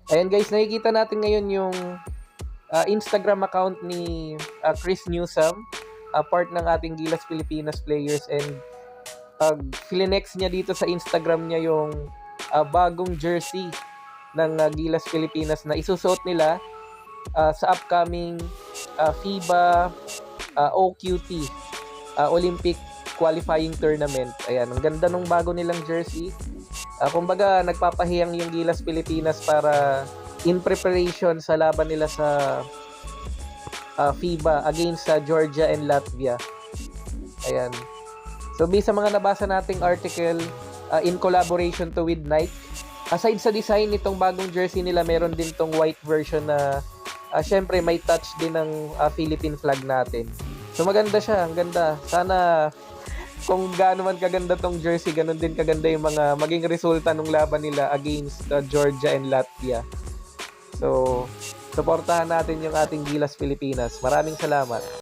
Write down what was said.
Ayan guys, nakikita natin ngayon yung Instagram account ni Chris Newsome, part ng ating Gilas Pilipinas players, and flinex niya dito sa Instagram niya yung bagong jersey ng Gilas Pilipinas na isusuot nila sa upcoming FIBA OQT Olympic Qualifying Tournament. Ayan, ang ganda ng bago nilang jersey. Kumbaga, nagpapahiyang yung Gilas Pilipinas para in preparation sa laban nila sa FIBA against sa Georgia and Latvia. Ayan. So, based sa mga nabasa nating article, in collaboration to with Nike, aside sa design nitong bagong jersey nila, meron din tong white version na syempre may touch din ng Philippine flag natin. So, maganda siya. Ang ganda. Sana kung gaano man kaganda tong jersey, ganun din kaganda yung mga maging resulta ng laban nila against Georgia and Latvia. So, suportahan natin yung ating Gilas Pilipinas. Maraming salamat.